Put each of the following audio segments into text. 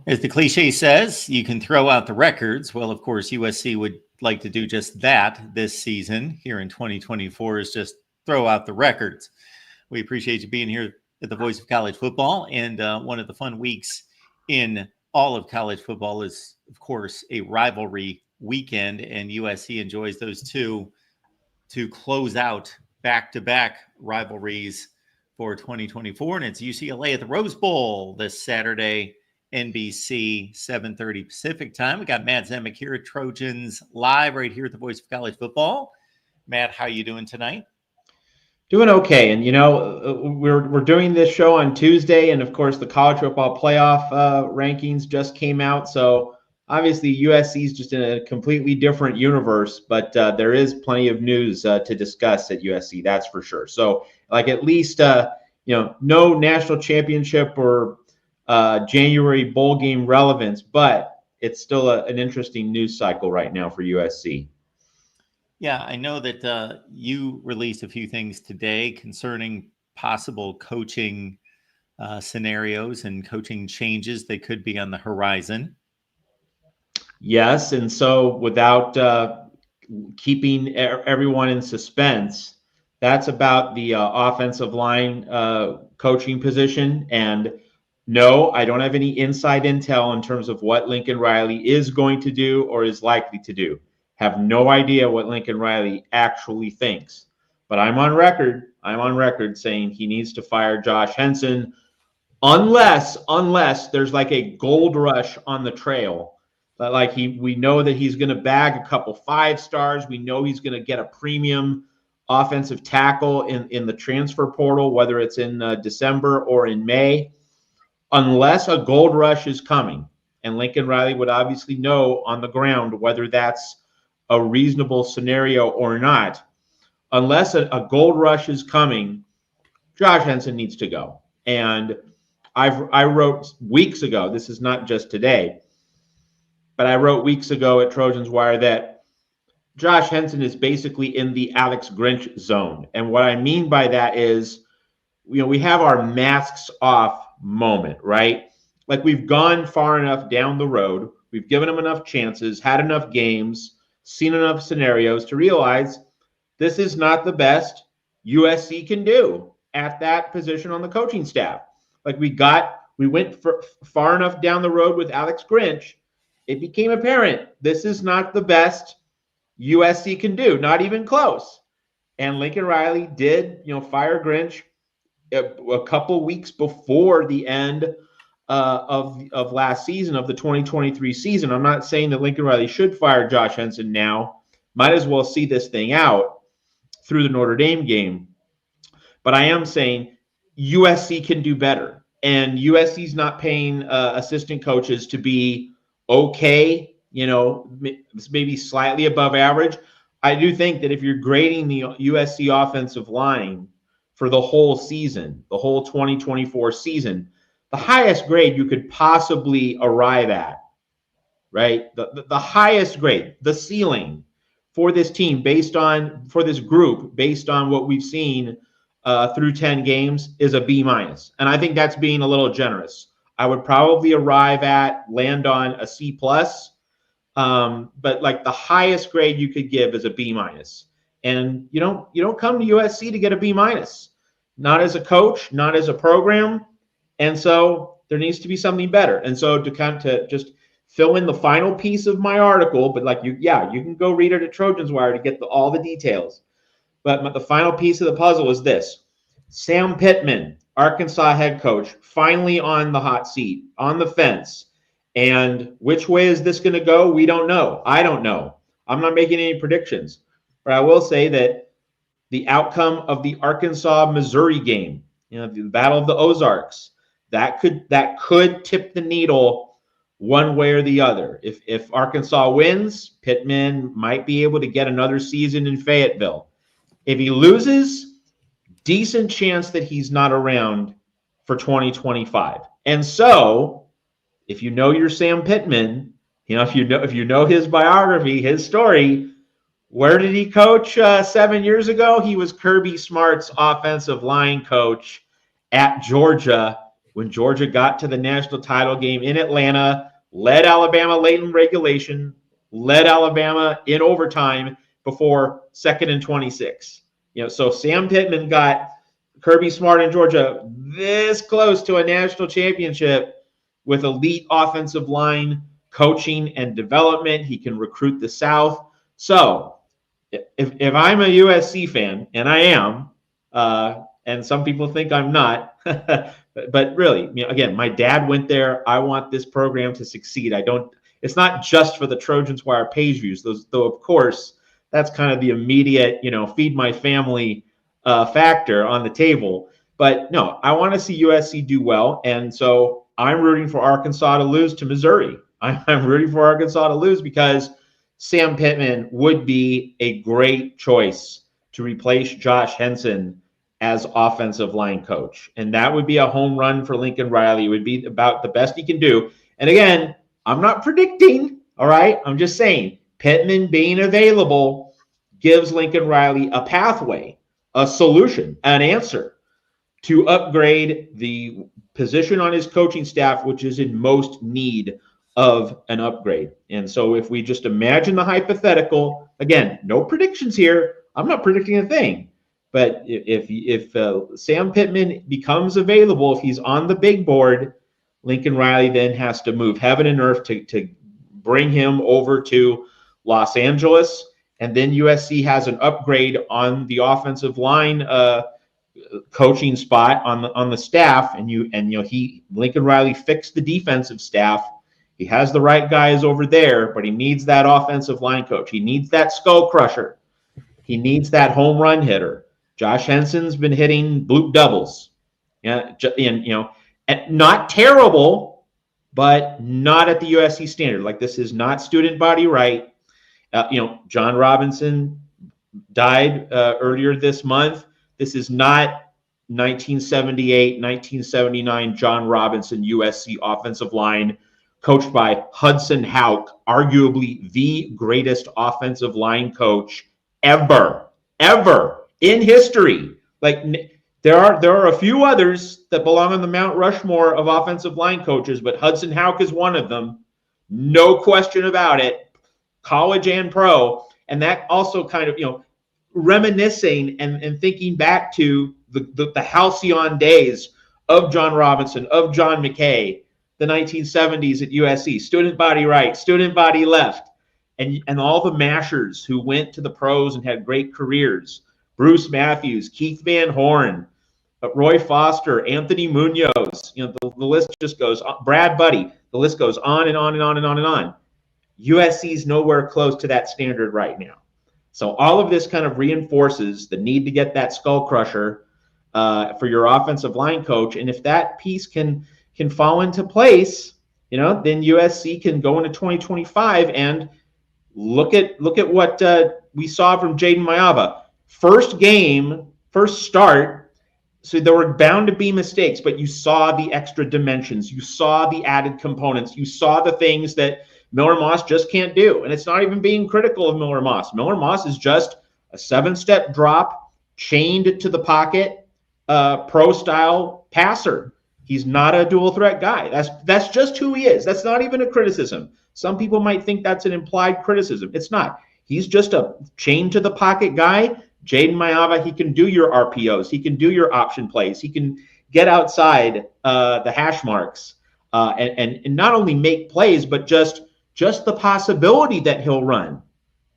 As the cliche says, you can throw out the records. Well, of course, USC would like to do just that this season here in 2024 is just throw out the records. We appreciate you being here at the Voice of College Football. And one of the fun weeks in all of college football is, of course, a rivalry weekend. And USC enjoys those two to close out back-to-back rivalries for 2024. And it's UCLA at the Rose Bowl this Saturday, NBC, 7:30 Pacific time. We got Matt Zemek here at Trojans live right here at the Voice of College Football. Matt, how you doing tonight? Doing okay. And, we're doing this show on Tuesday. And, of course, the college football playoff rankings just came out. So, obviously, USC is just in a completely different universe. But there is plenty of news to discuss at USC, that's for sure. So, at least, no national championship or January bowl game relevance. But it's still an interesting news cycle right now for USC. Yeah, I know that you released a few things today concerning possible coaching scenarios and coaching changes that could be on the horizon. Yes, and so without keeping everyone in suspense, that's about the offensive line coaching position. And no, I don't have any inside intel in terms of what Lincoln Riley is going to do or is likely to do. Have no idea what Lincoln Riley actually thinks. But I'm on record saying he needs to fire Josh Henson unless there's like a gold rush on the trail. We know that he's going to bag a couple 5 stars. We know he's going to get a premium offensive tackle in the transfer portal, whether it's in December or in May. Unless a gold rush is coming, and Lincoln Riley would obviously know on the ground whether that's a reasonable scenario or not. Unless a gold rush is coming, Josh Henson needs to go. And I wrote weeks ago, this is not just today, but I wrote weeks ago at Trojans Wire that Josh Henson is basically in the Alex Grinch zone. And what I mean by that is, we have our masks off moment, right? Like we've gone far enough down the road. We've given him enough chances, had enough games, seen enough scenarios to realize this is not the best USC can do at that position on the coaching staff. We went far enough down the road with Alex Grinch. It became apparent this is not the best USC can do, not even close. And Lincoln Riley did, fire Grinch a couple weeks before the end of last season, of the 2023 season. I'm not saying that Lincoln Riley should fire Josh Henson now. Might as well see this thing out through the Notre Dame game. But I am saying USC can do better. And USC's not paying assistant coaches to be okay, maybe slightly above average. I do think that if you're grading the USC offensive line for the whole season, the whole 2024 season, the highest grade you could possibly arrive at, right? The highest grade, the ceiling for this team for this group, based on what we've seen through 10 games is a B-. And I think that's being a little generous. I would probably land on a C+, but the highest grade you could give is a B-. And you don't come to USC to get a B-, not as a coach, not as a program. And so there needs to be something better. And so to just fill in the final piece of my article, but you can go read it at Trojans Wire to get all the details. But the final piece of the puzzle is this: Sam Pittman, Arkansas head coach, finally on the hot seat, on the fence. And which way is this going to go? We don't know. I don't know. I'm not making any predictions. But I will say that the outcome of the Arkansas-Missouri game, the Battle of the Ozarks, that could tip the needle one way or the other. If Arkansas wins, Pittman might be able to get another season in Fayetteville. If he loses, decent chance that he's not around for 2025. And so, if you know your Sam Pittman, if you know his biography, his story, where did he coach 7 years ago? He was Kirby Smart's offensive line coach at Georgia when Georgia got to the national title game in Atlanta, led Alabama late in regulation, led Alabama in overtime before 2nd and 26. So Sam Pittman got Kirby Smart in Georgia this close to a national championship with elite offensive line coaching and development. He can recruit the South. So if I'm a USC fan, and I am, and some people think I'm not, but really, again, my dad went there. I want this program to succeed. It's not just for the Trojans Wire page views, though, of course, that's kind of the immediate, feed my family factor on the table. But no, I want to see USC do well. And so I'm rooting for Arkansas to lose to Missouri. I'm rooting for Arkansas to lose because Sam Pittman would be a great choice to replace Josh Henson as offensive line coach. And that would be a home run for Lincoln Riley. It would be about the best he can do. And again, I'm not predicting, all right? I'm just saying Pittman being available gives Lincoln Riley a pathway, a solution, an answer to upgrade the position on his coaching staff, which is in most need of an upgrade. And so if we just imagine the hypothetical, again, no predictions here. I'm not predicting a thing. But if Sam Pittman becomes available, if he's on the big board, Lincoln Riley then has to move heaven and earth to bring him over to Los Angeles. And then USC has an upgrade on the offensive line coaching spot on the staff. And Lincoln Riley fixed the defensive staff. He has the right guys over there, but he needs that offensive line coach. He needs that skull crusher. He needs that home run hitter. Josh Henson's been hitting bloop doubles. And not terrible, but not at the USC standard. Like, this is not student body right. John Robinson died earlier this month. This is not 1978, 1979 John Robinson USC offensive line coached by Hudson Houck, arguably the greatest offensive line coach ever in history. Like, there are a few others that belong on the Mount Rushmore of offensive line coaches, but Hudson Houck is one of them. No question about it. College and pro. And that also kind of, reminiscing and thinking back to the halcyon days of John Robinson, of John McKay, the 1970s at USC. Student body right, student body left. And all the mashers who went to the pros and had great careers. Bruce Matthews, Keith Van Horn, Roy Foster, Anthony Munoz, the list just goes on. Brad Buddy, the list goes on and on and on and on and on. USC is nowhere close to that standard right now. So all of this kind of reinforces the need to get that skull crusher for your offensive line coach. And if that piece can fall into place, then USC can go into 2025 and look at what we saw from Jaden Mayava. First game, first start. So there were bound to be mistakes, but you saw the extra dimensions. You saw the added components. You saw the things that Miller Moss just can't do. And it's not even being critical of Miller Moss. Miller Moss is just a 7-step drop, chained to the pocket, pro-style passer. He's not a dual threat guy. That's just who he is. That's not even a criticism. Some people might think that's an implied criticism. It's not. He's just a chain to the pocket guy. Jaden Mayava, he can do your RPOs. He can do your option plays. He can get outside the hash marks and not only make plays, but just the possibility that he'll run.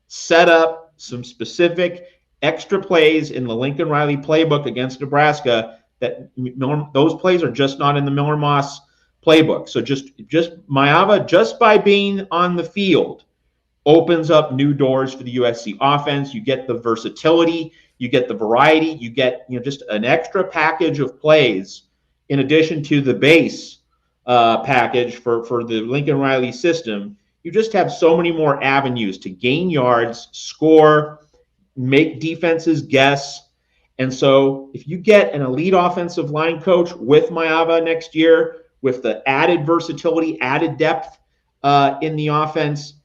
Set up some specific extra plays in the Lincoln Riley playbook against Nebraska that those plays are just not in the Miller Moss playbook. So just Mayava, just by being on the field, opens up new doors for the USC offense. You get the versatility, you get the variety, you get just an extra package of plays in addition to the base package for the Lincoln Riley system. You just have so many more avenues to gain yards, score, make defenses guess. And so if you get an elite offensive line coach with Mayava next year, with the added versatility, added depth in the offense,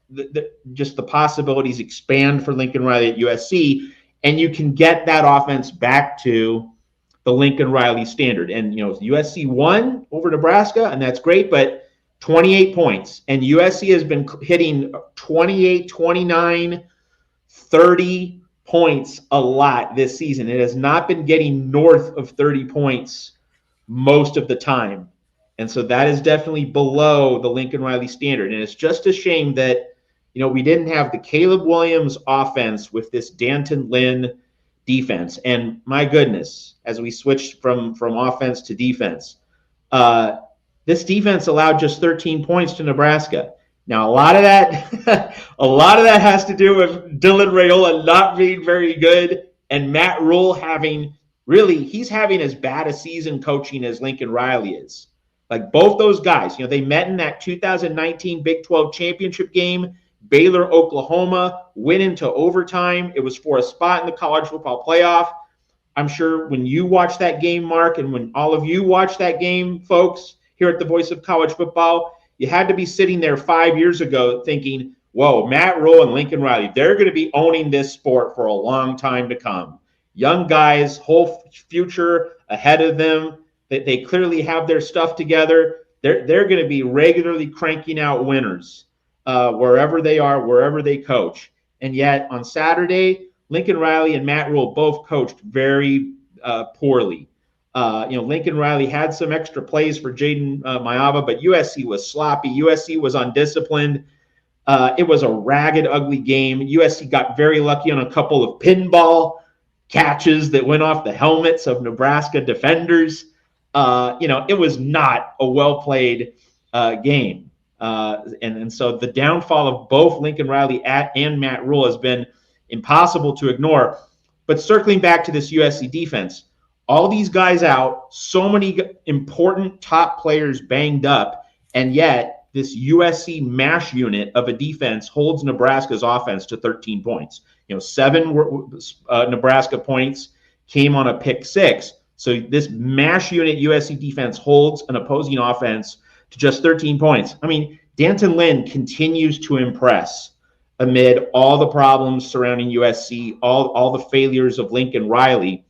just the possibilities expand for Lincoln Riley at USC, and you can get that offense back to the Lincoln Riley standard. And, USC won over Nebraska, and that's great, but 28 points. And USC has been hitting 28, 29, 30 points a lot this season. It has not been getting north of 30 points most of the time. And so that is definitely below the Lincoln Riley standard. And it's just a shame that, we didn't have the Caleb Williams offense with this D'Anton Lynn defense. And my goodness, as we switched from offense to defense, this defense allowed just 13 points to Nebraska. Now, a lot of that has to do with Dylan Raiola not being very good and Matt Rule he's having as bad a season coaching as Lincoln Riley is. Like both those guys, they met in that 2019 Big 12 championship game. Baylor, Oklahoma, went into overtime. It was for a spot in the college football playoff. I'm sure when you watch that game, Mark, and when all of you watch that game, folks, here at the Voice of College Football, you had to be sitting there 5 years ago thinking, whoa, Matt Rule and Lincoln Riley, they're going to be owning this sport for a long time to come. Young guys, whole future ahead of them. They clearly have their stuff together. They're going to be regularly cranking out winners wherever they are, wherever they coach. And yet on Saturday, Lincoln Riley and Matt Rule both coached very poorly. Lincoln Riley had some extra plays for Jaden Mayava, but USC was sloppy. USC was undisciplined. It was a ragged, ugly game. USC got very lucky on a couple of pinball catches that went off the helmets of Nebraska defenders. It was not a well-played game. And so the downfall of both Lincoln Riley and Matt Rule has been impossible to ignore. But circling back to this USC defense, all these guys out, so many important top players banged up, and yet this USC MASH unit of a defense holds Nebraska's offense to 13 points. 7 Nebraska points came on a pick 6. So this MASH unit USC defense holds an opposing offense to just 13 points. I mean, D'Anton Lynn continues to impress amid all the problems surrounding USC, all the failures of Lincoln Riley.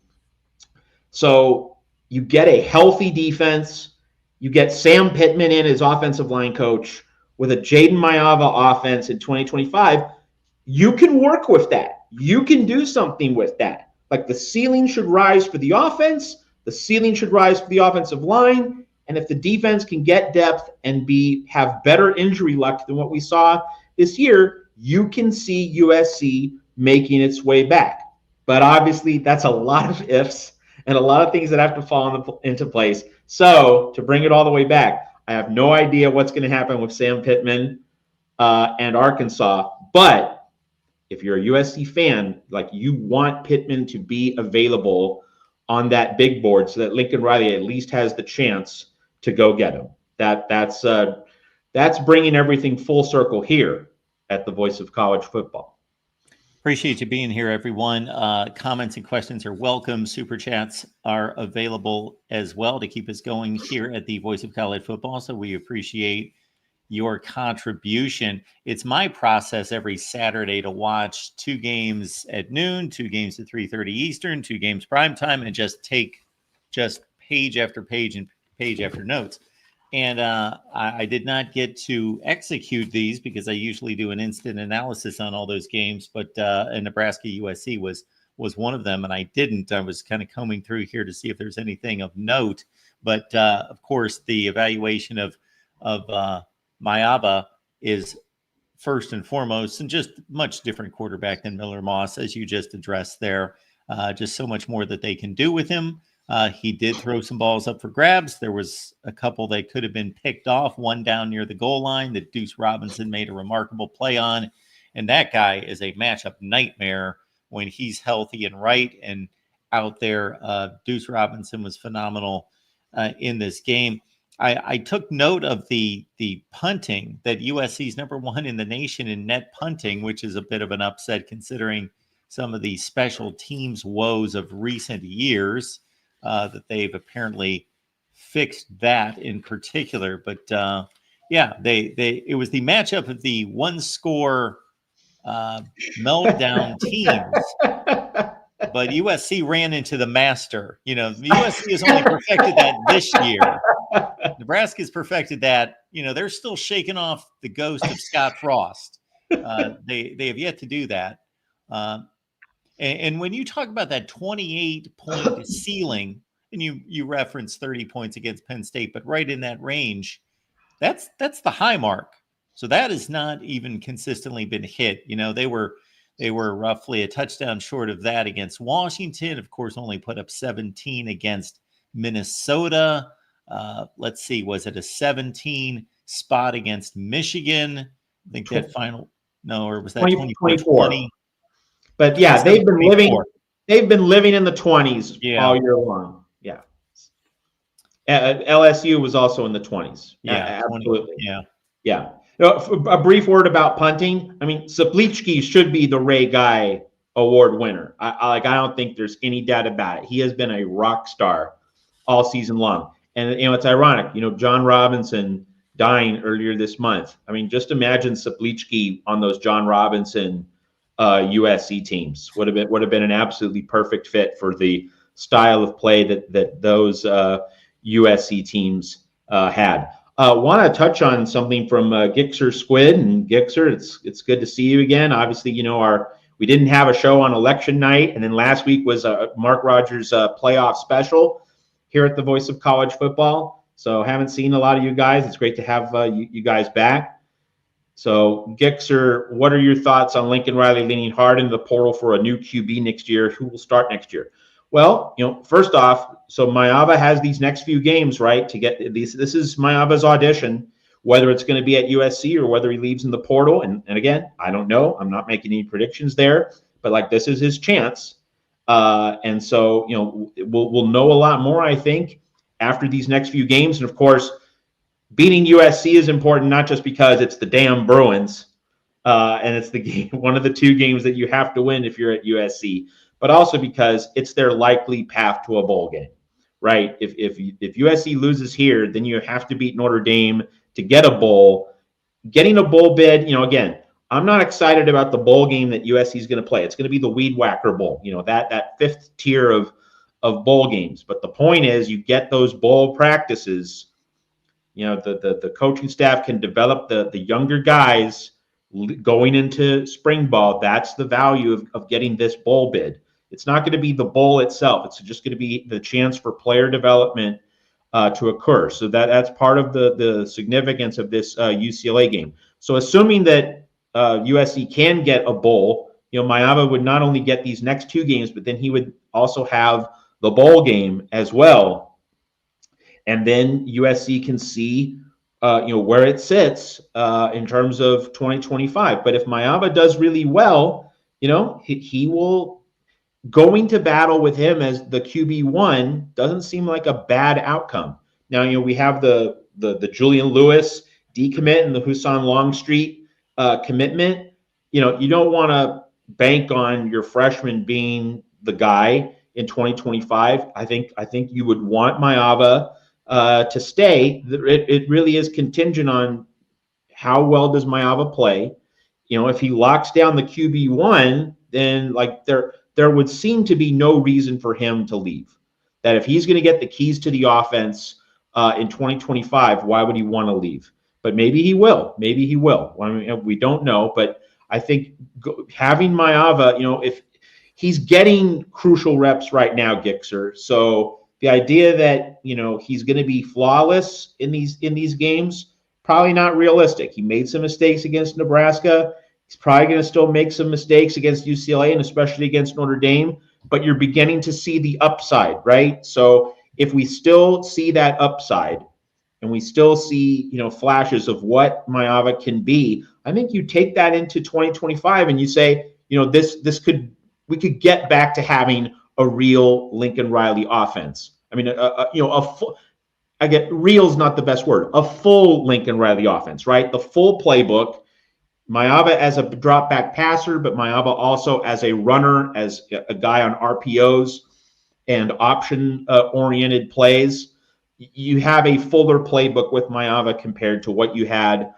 So you get a healthy defense. You get Sam Pittman in as offensive line coach with a Jaden Mayava offense in 2025. You can work with that. You can do something with that. Like the ceiling should rise for the offense. The ceiling should rise for the offensive line. And if the defense can get depth and have better injury luck than what we saw this year, you can see USC making its way back. But obviously, that's a lot of ifs and a lot of things that have to fall into place. So to bring it all the way back, I have no idea what's going to happen with Sam Pittman and Arkansas. But if you're a USC fan, you want Pittman to be available on that big board so that Lincoln Riley at least has the chance to go get him. That's bringing everything full circle here at the Voice of College Football. Appreciate you being here, everyone. Comments and questions are welcome. Super chats are available as well to keep us going here at the Voice of College Football. So we appreciate your contribution. It's my process every Saturday to watch 2 games at noon, 2 games at 3:30 Eastern, 2 games primetime, and just take page after page and page after notes. And I did not get to execute these because I usually do an instant analysis on all those games, but Nebraska USC was one of them, and I didn't. I was kind of combing through here to see if there's anything of note. But of course, the evaluation of Mayava is first and foremost, and just much different quarterback than Miller Moss, as you just addressed there. Just so much more that they can do with him. He did throw some balls up for grabs. There was a couple that could have been picked off, one down near the goal line that Deuce Robinson made a remarkable play on. And that guy is a matchup nightmare when he's healthy and right and out there. Deuce Robinson was phenomenal in this game. I took note of the punting, that USC is number 1 in the nation in net punting, which is a bit of an upset considering some of the special teams woes of recent years. That they've apparently fixed that in particular. But it was the matchup of the 1-score meltdown teams but USC ran into the master. USC has only perfected that this year. Nebraska's perfected that. They're still shaking off the ghost of Scott Frost. They have yet to do that. And when you talk about that 28-point ceiling, and you reference 30 points against Penn State, but right in that range, that's the high mark. So that has not even consistently been hit. They were roughly a touchdown short of that against Washington. Of course, only put up 17 against Minnesota. Let's see, was it a 17 spot against Michigan? I think that final, no, or was that 24? But yeah, they've been living in the 20s all year long. Yeah. LSU was also in the 20s. Yeah, absolutely. 20, yeah. A brief word about punting. I mean, Saplichki should be the Ray Guy Award winner. I don't think there's any doubt about it. He has been a rock star all season long. And it's ironic, John Robinson dying earlier this month. I mean, just imagine Saplichki on those John Robinson USC teams would have been an absolutely perfect fit for the style of play that those USC teams had. Want to touch on something from Gixxer Squid. And Gixxer, it's good to see you again. Obviously, we didn't have a show on election night, and then last week was Mark Rogers playoff special here at the Voice of College Football. So haven't seen a lot of you guys. It's great to have you guys back. So Gixxer, what are your thoughts on Lincoln Riley leaning hard into the portal for a new QB next year? Who will start next year? Well, first off, so Maiava has these next few games, right, to get these. This is Maiava's audition, whether it's going to be at USC or whether he leaves in the portal. And again, I don't know. I'm not making any predictions there, but this is his chance. And so, we'll know a lot more, I think, after these next few games. And of course, beating USC is important, not just because it's the damn Bruins, and it's the game, one of the two games that you have to win if you're at USC, but also because it's their likely path to a bowl game, right? If USC loses here, then you have to beat Notre Dame to get a bowl. Getting a bowl bid, again, I'm not excited about the bowl game that USC is going to play. It's going to be the Weed Whacker Bowl, that fifth tier of bowl games. But the point is, you get those bowl practices. The coaching staff can develop the younger guys going into spring ball. That's the value of getting this bowl bid. It's not going to be the bowl itself. It's just going to be the chance for player development to occur. So that's part of the significance of this UCLA game. So assuming that USC can get a bowl, Maiava would not only get these next two games, but then he would also have the bowl game as well. And then USC can see, where it sits in terms of 2025. But if Maiava does really well, he will. Going to battle with him as the QB1 doesn't seem like a bad outcome. Now, we have the Julian Lewis decommit and the Husan Longstreet commitment. You don't want to bank on your freshman being the guy in 2025. I think you would want Maiava to stay. It really is contingent on how well does Maiava play. If he locks down the QB1, then there would seem to be no reason for him to leave. That if he's going to get the keys to the offense in 2025, why would he want to leave? But maybe he will. Maybe he will. I mean, we don't know. But I think having Maiava, if he's getting crucial reps right now, Gixxer. So the idea that he's going to be flawless in these games, probably not realistic. He made some mistakes against Nebraska. He's probably going to still make some mistakes against UCLA and especially against Notre Dame, but you're beginning to see the upside, right? So if we still see that upside and we still see, flashes of what Maiava can be, I think you take that into 2025 and you say, we could get back to having a real Lincoln Riley offense. I mean, real's not the best word, a full Lincoln Riley offense, right? The full playbook. Maiava as a drop back passer, but Maiava also as a runner, as a guy on RPOs and option oriented plays. You have a fuller playbook with Maiava compared to what you had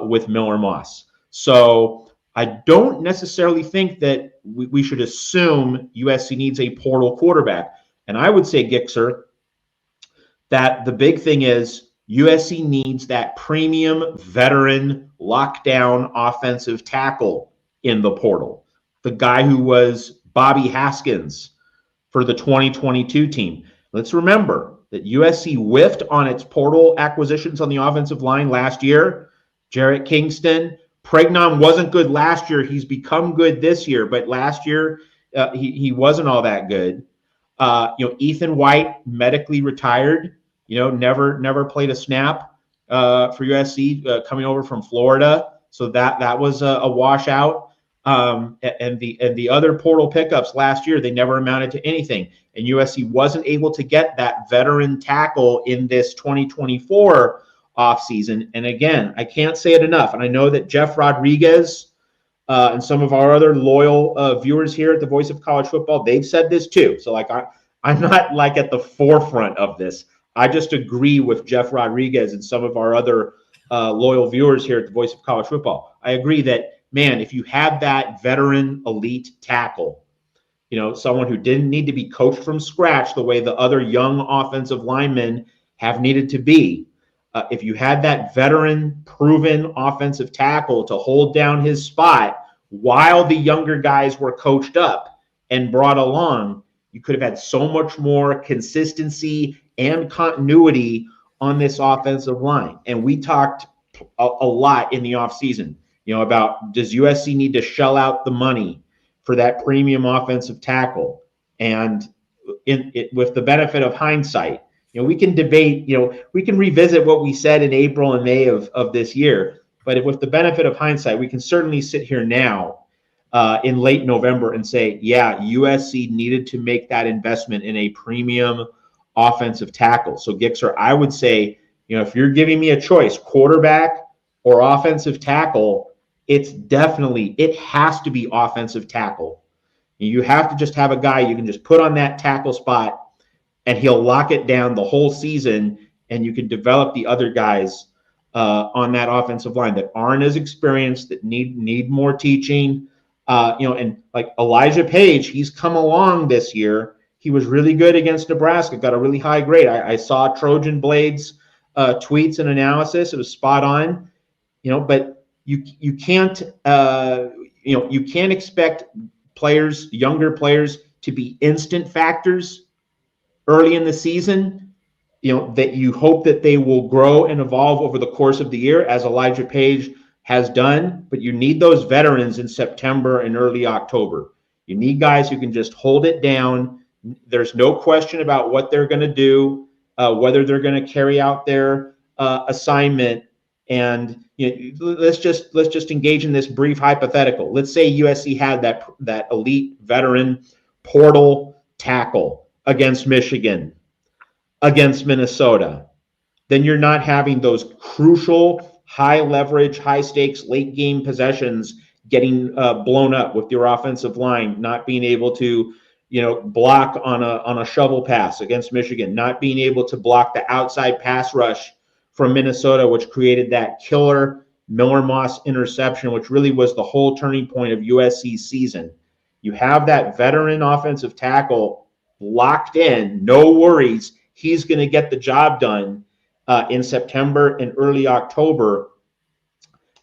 with Miller Moss. So I don't necessarily think that we should assume USC needs a portal quarterback. And I would say, Gixer, that the big thing is USC needs that premium veteran lockdown offensive tackle in the portal. The guy who was Bobby Haskins for the 2022 team. Let's remember that USC whiffed on its portal acquisitions on the offensive line last year. Jarrett Kingston. Pregnon wasn't good last year. He's become good this year, but last year he wasn't all that good. Ethan White medically retired. Never played a snap for USC coming over from Florida. So that was a washout. And the other portal pickups last year, they never amounted to anything. And USC wasn't able to get that veteran tackle in this 2024 offseason. And again, I can't say it enough. And I know that Jeff Rodriguez and some of our other loyal viewers here at the Voice of College Football, they've said this too. So I'm not like at the forefront of this. I just agree with Jeff Rodriguez and some of our other loyal viewers here at the Voice of College Football. I agree that, man, if you had that veteran elite tackle, someone who didn't need to be coached from scratch the way the other young offensive linemen have needed to be, if you had that veteran proven offensive tackle to hold down his spot while the younger guys were coached up and brought along, you could have had so much more consistency and continuity on this offensive line. And we talked a lot in the offseason, about, does USC need to shell out the money for that premium offensive tackle? And with the benefit of hindsight, we can debate, we can revisit what we said in April and May of this year. But with the benefit of hindsight, we can certainly sit here now in late November and say, yeah, USC needed to make that investment in a premium offensive tackle. So Gixer, I would say, if you're giving me a choice, quarterback or offensive tackle, it has to be offensive tackle. You have to just have a guy you can just put on that tackle spot and he'll lock it down the whole season, and you can develop the other guys on that offensive line that aren't as experienced, that need more teaching. And like Elijah Page, he's come along this year. He was really good against Nebraska, got a really high grade. I saw Trojan Blades tweets and analysis. It was spot on, but you can't expect younger players to be instant factors early in the season, that you hope that they will grow and evolve over the course of the year, as Elijah Page has done. But you need those veterans in September and early October. You need guys who can just hold it down. There's no question about what they're going to do, whether they're going to carry out their assignment. And let's just engage in this brief hypothetical. Let's say USC had that elite veteran portal tackle against Michigan, against Minnesota. Then you're not having those crucial, high leverage, high stakes, late game possessions getting blown up with your offensive line, not being able to block on a shovel pass against Michigan, not being able to block the outside pass rush from Minnesota, which created that killer Miller Moss interception, which really was the whole turning point of USC's season. You have that veteran offensive tackle locked in, no worries. He's going to get the job done in September and early October.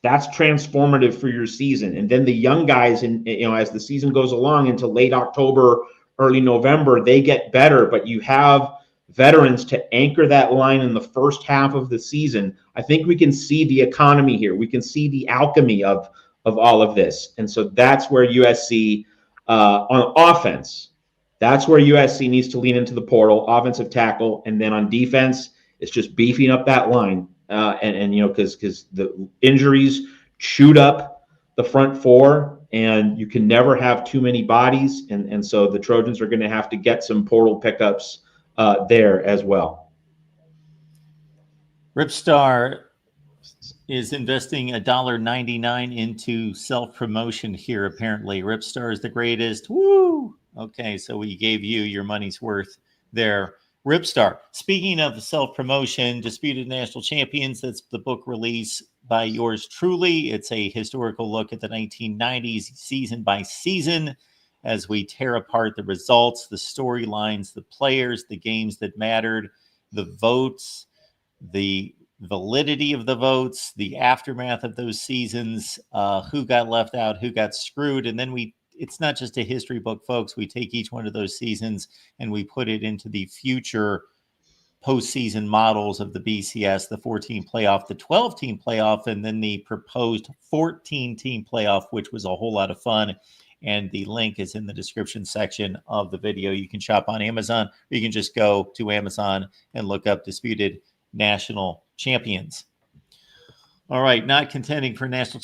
That's transformative for your season. And then the young guys, as the season goes along into late October, early November, they get better. But you have veterans to anchor that line in the first half of the season. I think we can see the economy here. We can see the alchemy of all of this. And so that's where USC on offense, that's where USC needs to lean into the portal, offensive tackle. And then on defense, it's just beefing up that line. Because the injuries chewed up the front four, and you can never have too many bodies. And so the Trojans are going to have to get some portal pickups there as well. Ripstar is investing $1.99 into self-promotion here, apparently. Ripstar is the greatest. Woo! Okay, so we gave you your money's worth there. Ripstar. Speaking of self-promotion, Disputed National Champions, that's the book release by yours truly. It's a historical look at the 1990s season by season as we tear apart the results, the storylines, the players, the games that mattered, the votes, the validity of the votes, the aftermath of those seasons, who got left out, who got screwed. And then it's not just a history book, folks. We take each one of those seasons and we put it into the future postseason models of the BCS, the 14 playoff, the 12 team playoff, and then the proposed 14 team playoff, which was a whole lot of fun. And the link is in the description section of the video. You can shop on Amazon, or you can just go to Amazon and look up Disputed National Champions. All right, not contending for national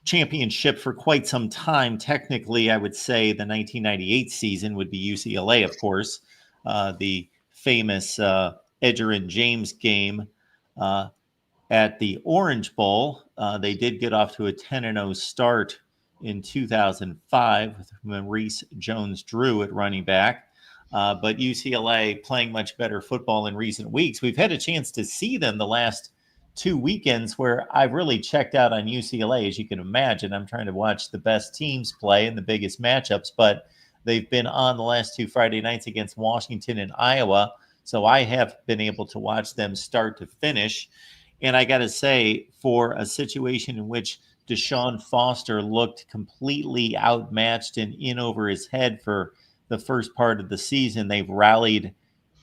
championship for quite some time. Technically, I would say the 1998 season would be UCLA, of course. The famous Edger and James game at the Orange Bowl. They did get off to a 10-0 start in 2005 with Maurice Jones-Drew at running back. But UCLA playing much better football in recent weeks. We've had a chance to see them the last 2 weekends where I've really checked out on UCLA. As you can imagine, I'm trying to watch the best teams play and the biggest matchups, but they've been on the last 2 Friday nights against Washington and Iowa. So I have been able to watch them start to finish. And I got to say, for a situation in which Deshaun Foster looked completely outmatched and in over his head for the first part of the season, they've rallied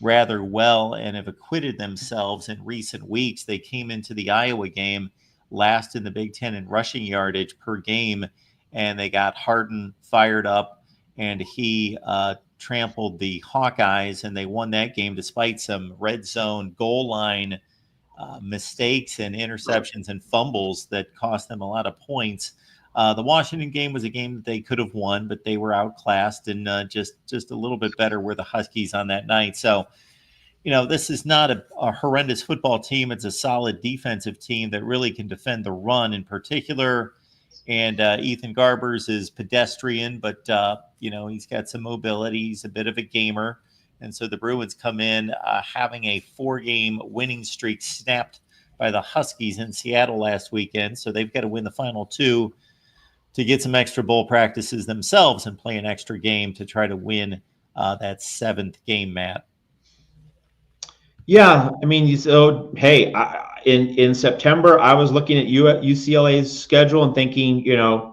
rather well and have acquitted themselves in recent weeks. They came into the Iowa game last in the Big Ten in rushing yardage per game, and they got Harden fired up, and he trampled the Hawkeyes, and they won that game despite some red zone goal line mistakes and interceptions and fumbles that cost them a lot of points. The Washington game was a game that they could have won, but they were outclassed, and just a little bit better were the Huskies on that night. So, this is not a horrendous football team. It's a solid defensive team that really can defend the run in particular. And Ethan Garbers is pedestrian, but, he's got some mobility. He's a bit of a gamer. And so the Bruins come in having a 4-game winning streak snapped by the Huskies in Seattle last weekend. So they've got to win the final 2 to get some extra bowl practices themselves and play an extra game to try to win that 7th game, Matt. Yeah, I mean, so hey, in September, I was looking at UCLA's schedule and thinking,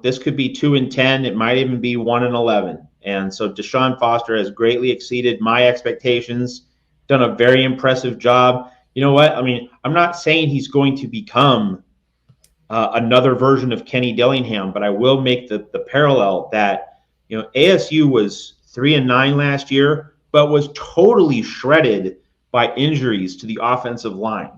this could be 2-10. It might even be 1-11. And so Deshaun Foster has greatly exceeded my expectations, done a very impressive job. You know what? I mean, I'm not saying he's going to become another version of Kenny Dillingham, but I will make the parallel that, ASU was 3-9 last year, but was totally shredded by injuries to the offensive line.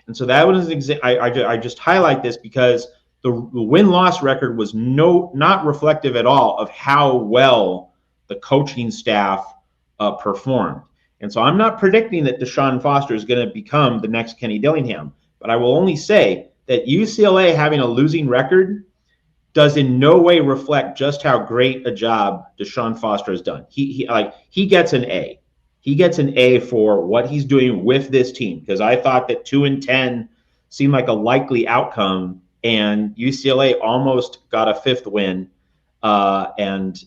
And so that was I just highlight this because the win-loss record was not reflective at all of how well the coaching staff performed. And so I'm not predicting that Deshaun Foster is going to become the next Kenny Dillingham, but I will only say that UCLA having a losing record does in no way reflect just how great a job Deshaun Foster has done. He gets an A. He gets an A for what he's doing with this team, because I thought that 2-10 seemed like a likely outcome, and UCLA almost got a 5th win, and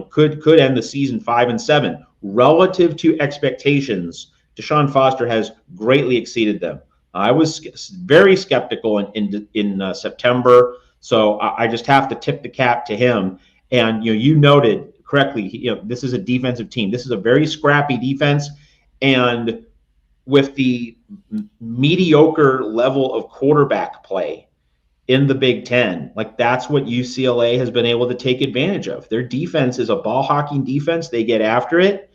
could end the season 5-7 relative to expectations. Deshaun Foster has greatly exceeded them. I was very skeptical in September, so I just have to tip the cap to him. And you noted correctly, this is a defensive team. This is a very scrappy defense, and with the mediocre level of quarterback play in the Big Ten, that's what UCLA has been able to take advantage of. Their defense is a ball hawking defense. They get after it.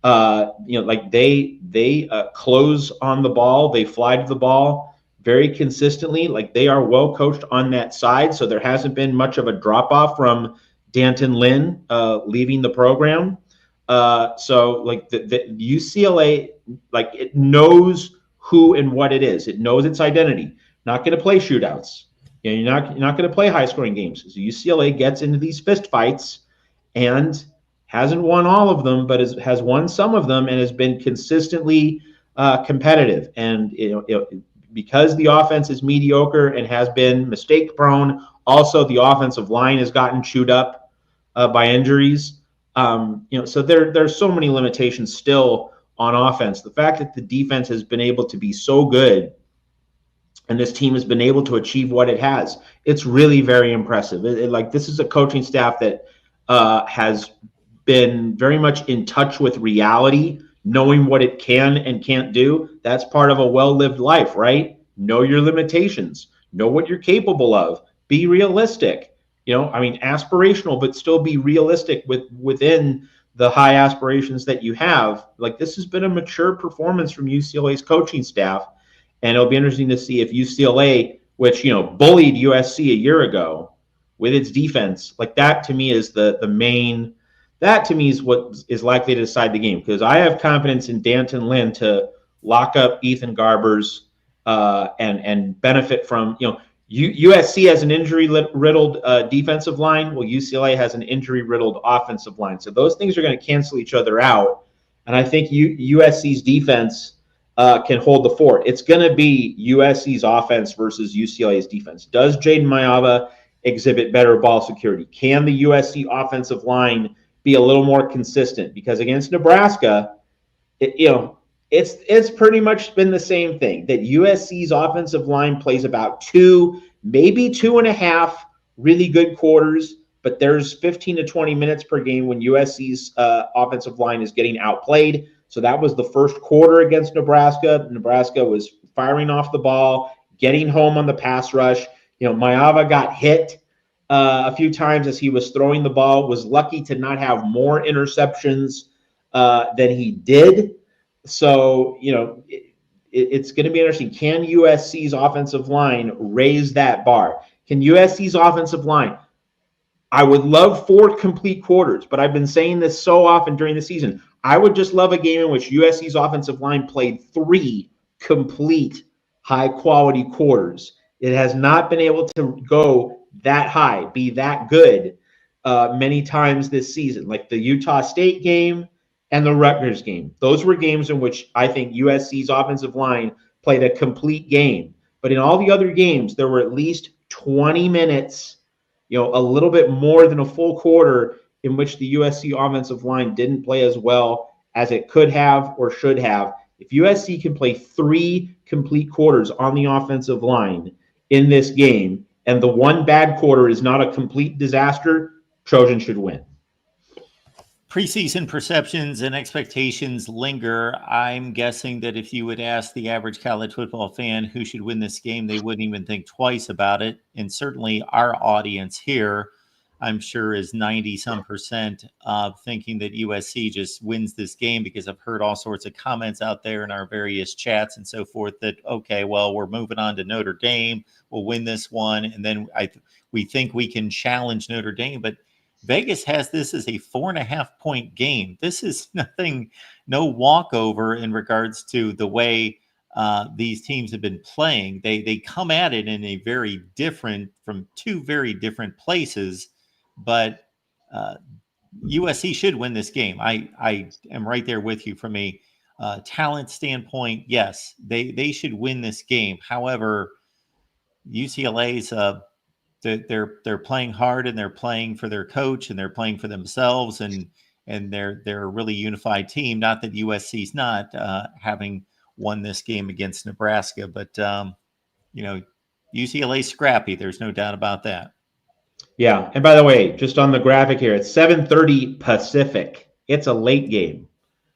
They close on the ball. They fly to the ball very consistently. They are well coached on that side. So there hasn't been much of a drop off from Danton Lynn leaving the program. The UCLA, it knows who and what it is. It knows its identity. Not going to play shootouts. You're not going to play high scoring games. So UCLA gets into these fist fights and hasn't won all of them, but has won some of them and has been consistently competitive. And because the offense is mediocre and has been mistake prone. Also, the offensive line has gotten chewed up by injuries. So there's so many limitations still on offense. The fact that the defense has been able to be so good and this team has been able to achieve what it has, it's really very impressive. This is a coaching staff that has been very much in touch with reality, knowing what it can and can't do. That's part of a well-lived life, right? Know your limitations, know what you're capable of, be realistic. Aspirational, but still be realistic within the high aspirations that you have. This has been a mature performance from UCLA's coaching staff. And it'll be interesting to see if UCLA, which, bullied USC a year ago with its defense, that to me is that to me is what is likely to decide the game. Because I have confidence in Danton Lynn to lock up Ethan Garbers and benefit from, USC has an injury-riddled defensive line. Well, UCLA has an injury-riddled offensive line. So those things are going to cancel each other out. And I think USC's defense can hold the fort. It's going to be USC's offense versus UCLA's defense. Does Jaden Mayava exhibit better ball security? Can the USC offensive line be a little more consistent? Because against Nebraska, it's pretty much been the same thing, that USC's offensive line plays about 2, maybe 2.5 really good quarters, but there's 15 to 20 minutes per game when USC's offensive line is getting outplayed. So that was the first quarter against Nebraska. Nebraska was firing off the ball, getting home on the pass rush. Mayava got hit a few times as he was throwing the ball, was lucky to not have more interceptions than he did. So, it's going to be interesting. Can USC's offensive line raise that bar? Can USC's offensive line? I would love 4 complete quarters, but I've been saying this so often during the season. I would just love a game in which USC's offensive line played 3 complete high-quality quarters. It has not been able to go that high, be that good many times this season, like the Utah State game and the Rutgers game. Those were games in which I think USC's offensive line played a complete game. But in all the other games, there were at least 20 minutes, a little bit more than a full quarter in which the USC offensive line didn't play as well as it could have or should have. If USC can play 3 complete quarters on the offensive line in this game, and the one bad quarter is not a complete disaster, Trojans should win. Preseason perceptions and expectations linger. I'm guessing that if you would ask the average college football fan who should win this game, they wouldn't even think twice about it. And certainly our audience here, I'm sure, is 90-some% thinking that USC just wins this game, because I've heard all sorts of comments out there in our various chats and so forth that, okay, well, we're moving on to Notre Dame. We'll win this one. And then we think we can challenge Notre Dame. But Vegas has this as a 4.5-point game. This is no walkover in regards to the way these teams have been playing. They come at it in from 2 very different places, but USC should win this game. I am right there with you from a talent standpoint. Yes, they should win this game. However, UCLA's they're playing hard, and they're playing for their coach, and they're playing for themselves, and they're a really unified team. Not that USC's not having won this game against Nebraska, but UCLA's scrappy. There's no doubt about that. Yeah, and by the way, just on the graphic here, it's 7:30 Pacific. It's a late game.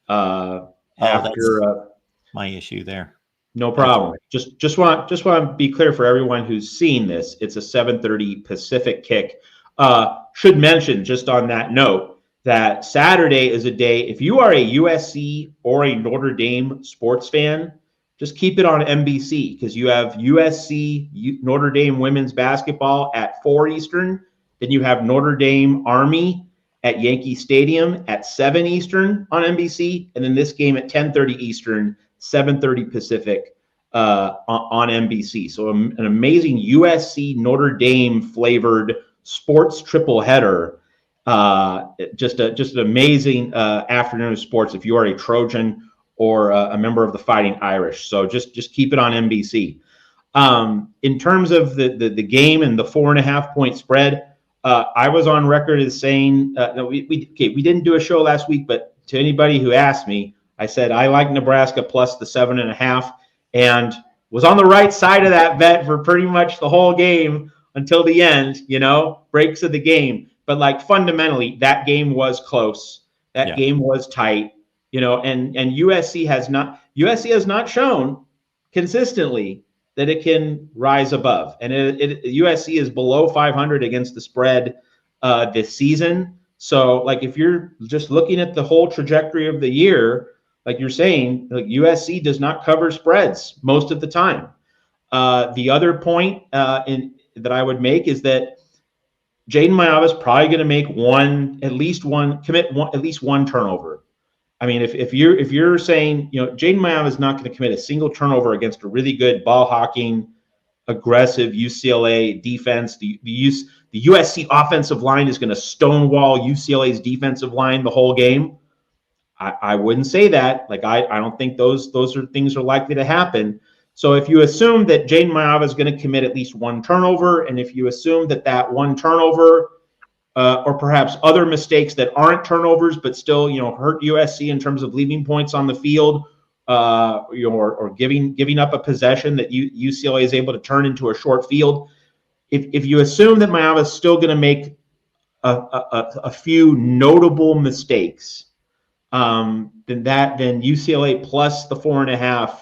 After my issue there. No problem. Just want to be clear for everyone who's seeing this. It's a 7:30 Pacific kick. Should mention, just on that note, that Saturday is a day, if you are a USC or a Notre Dame sports fan, just keep it on NBC, because you have USC Notre Dame women's basketball at 4 Eastern. Then you have Notre Dame Army at Yankee Stadium at 7 Eastern on NBC. And then this game at 10:30 Eastern, 7:30 Pacific on NBC. So an amazing USC Notre Dame flavored sports triple header. Just an amazing afternoon of sports if you are a Trojan or a member of the Fighting Irish. So just keep it on NBC. In terms of the game and the 4.5 point spread, I was on record as saying no, we didn't do a show last week, but to anybody who asked me, I said I like Nebraska plus the 7.5, and was on the right side of that bet for pretty much the whole game until the end. Breaks of the game, but like fundamentally, that game was close. That game was tight. And USC has not shown consistently that it can rise above. And USC is below 500 against the spread this season. So, like, if you're just looking at the whole trajectory of the year, like you're saying, like USC does not cover spreads most of the time. The other point that I would make is that Jaden Mayava is probably going to make at least one turnover. I mean, if you're saying, Jaden Mayava is not going to commit a single turnover against a really good ball hawking, aggressive UCLA defense. The USC offensive line is going to stonewall UCLA's defensive line the whole game. I wouldn't say that. Like, I don't think those things are likely to happen. So if you assume that Jaden Mayava is going to commit at least one turnover, and if you assume that one turnover or perhaps other mistakes that aren't turnovers but still, hurt USC in terms of leaving points on the field, or giving up a possession that UCLA is able to turn into a short field. If you assume that Mayava is still going to make a few notable mistakes, then UCLA plus the 4.5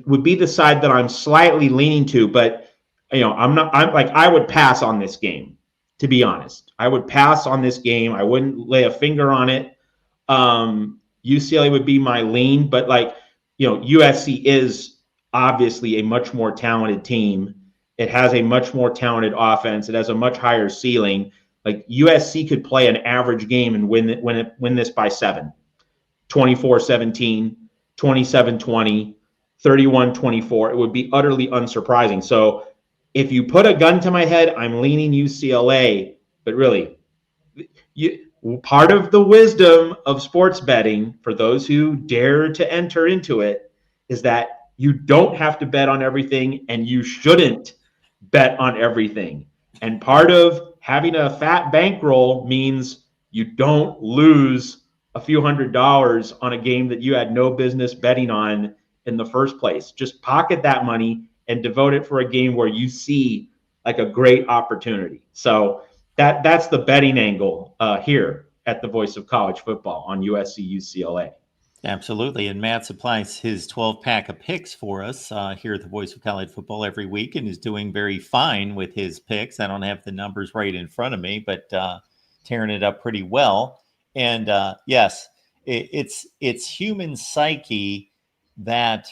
would be the side that I'm slightly leaning to. But I would pass on this game. To be honest, I would pass on this game. I wouldn't lay a finger on it. UCLA would be my lean, but USC is obviously a much more talented team. It has a much more talented offense. It has a much higher ceiling. Like, USC could play an average game and win this by 7, 24-17, 27-20, 31-24. It would be utterly unsurprising. So if you put a gun to my head, I'm leaning UCLA. But really, part of the wisdom of sports betting, for those who dare to enter into it, is that you don't have to bet on everything, and you shouldn't bet on everything. And part of having a fat bankroll means you don't lose a few $100s on a game that you had no business betting on in the first place. Just pocket that money and devote it for a game where you see like a great opportunity. So that's the betting angle here at the Voice of College Football on USC UCLA. Absolutely. And Matt supplies his 12-pack of picks for us here at the Voice of College Football every week, and is doing very fine with his picks. I don't have the numbers right in front of me, but tearing it up pretty well. And yes, it's human psyche that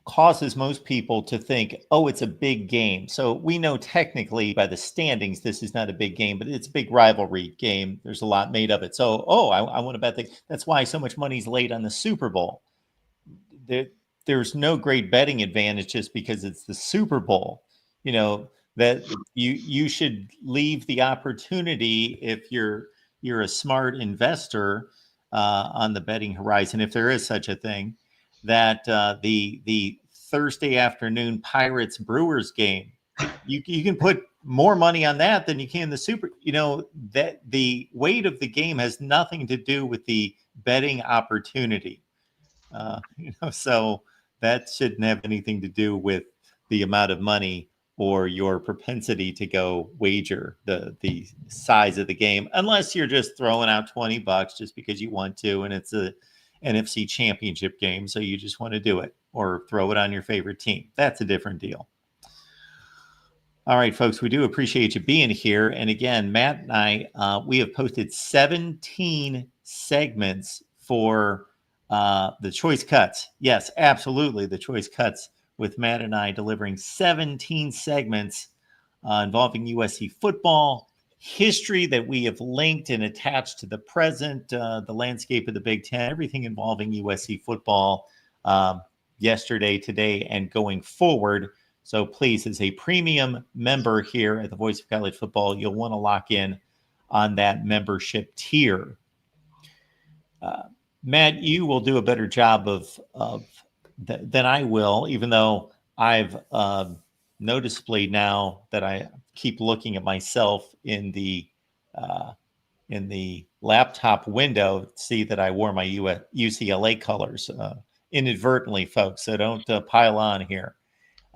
causes most people to think, oh, it's a big game. So we know technically by the standings, this is not a big game, but it's a big rivalry game. There's a lot made of it. So, I want to bet that's why so much money's laid on the Super Bowl. There's no great betting advantage just because it's the Super Bowl. That you should leave the opportunity, if you're a smart investor on the betting horizon, if there is such a thing, that the Thursday afternoon Pirates Brewers game, you can put more money on that than you can the Super. That the weight of the game has nothing to do with the betting opportunity. So that shouldn't have anything to do with the amount of money or your propensity to go wager the size of the game, unless you're just throwing out $20 just because you want to, and it's a NFC championship game, so you just want to do it, or throw it on your favorite team. That's a different deal. All right, folks, we do appreciate you being here. And again, Matt and I, we have posted 17 segments for the Choice Cuts. Yes, absolutely, the Choice Cuts, with Matt and I delivering 17 segments involving USC football, history that we have linked and attached to the present, the landscape of the Big Ten, everything involving USC football yesterday, today, and going forward. So please, as a premium member here at the Voice of College Football, you'll want to lock in on that membership tier. Matt, you will do a better job than I will, even though I've noticeably now that I keep looking at myself in the laptop window, see that I wore my UCLA colors inadvertently, folks. So don't pile on here.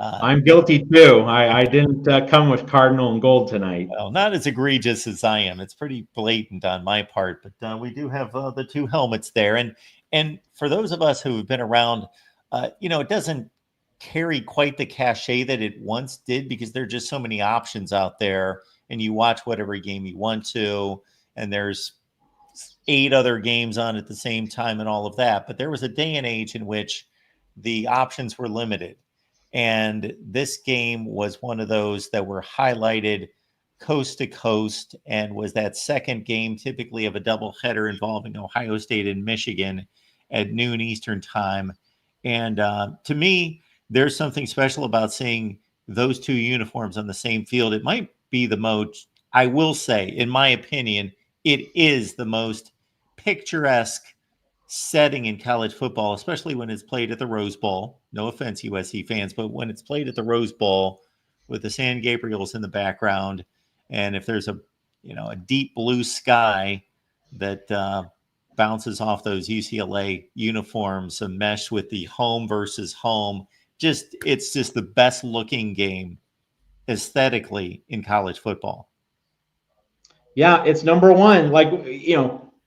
I'm guilty too. I didn't come with cardinal and gold tonight. Well, not as egregious as I am. It's pretty blatant on my part, but we do have the two helmets there. And for those of us who have been around, it doesn't carry quite the cachet that it once did because there are just so many options out there, and you watch whatever game you want to, and there's 8 other games on at the same time and all of that. But there was a day and age in which the options were limited. And this game was one of those that were highlighted coast to coast and was that second game typically of a doubleheader involving Ohio State and Michigan at noon Eastern time. And to me, there's something special about seeing those two uniforms on the same field. It might be the most, I will say, in my opinion, it is the most picturesque setting in college football, especially when it's played at the Rose Bowl. No offense, USC fans, but when it's played at the Rose Bowl with the San Gabriels in the background, and if there's a deep blue sky that bounces off those UCLA uniforms, meshed with the home versus home, it's just the best looking game aesthetically in college football. Yeah, it's number one.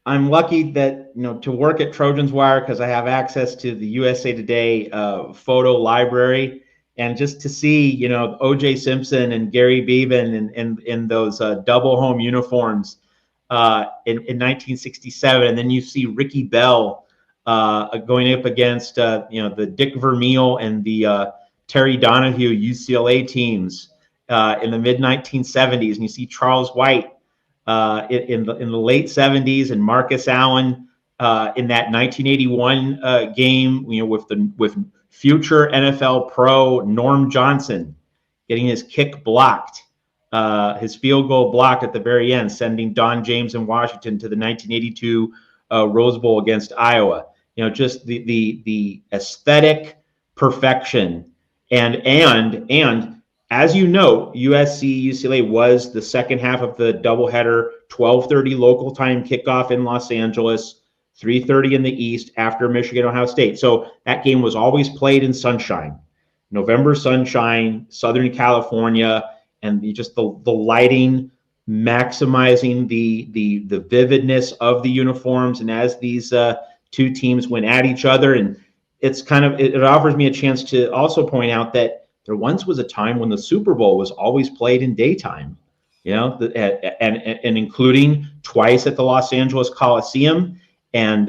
I'm lucky that, to work at Trojans Wire because I have access to the USA Today photo library, and just to see, O.J. Simpson and Gary Beeman in those double home uniforms in 1967, and then you see Ricky Bell going up against the Dick Vermeil and the Terry Donahue UCLA teams in the mid 1970s, and you see Charles White in the late 70s, and Marcus Allen in that 1981 game, with future NFL pro Norm Johnson getting his kick blocked, his field goal blocked at the very end, sending Don James and Washington to the 1982 Rose Bowl against Iowa. Just the aesthetic perfection, and as you know, USC UCLA was the second half of the doubleheader, 12:30 local time kickoff in Los Angeles, 3:30 in the East after Michigan Ohio State. So that game was always played in sunshine, November sunshine, Southern California, and just the lighting maximizing the vividness of the uniforms. And as these two teams went at each other, and it offers me a chance to also point out that there once was a time when the Super Bowl was always played in daytime, and including twice at the Los Angeles Coliseum and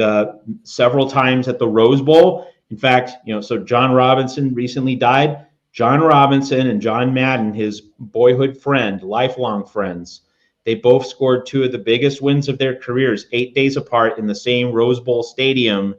several times at the Rose Bowl. In fact, so John Robinson recently died. John Robinson and John Madden, his boyhood friend, lifelong friends, they both scored 2 of the biggest wins of their careers 8 days apart in the same Rose Bowl stadium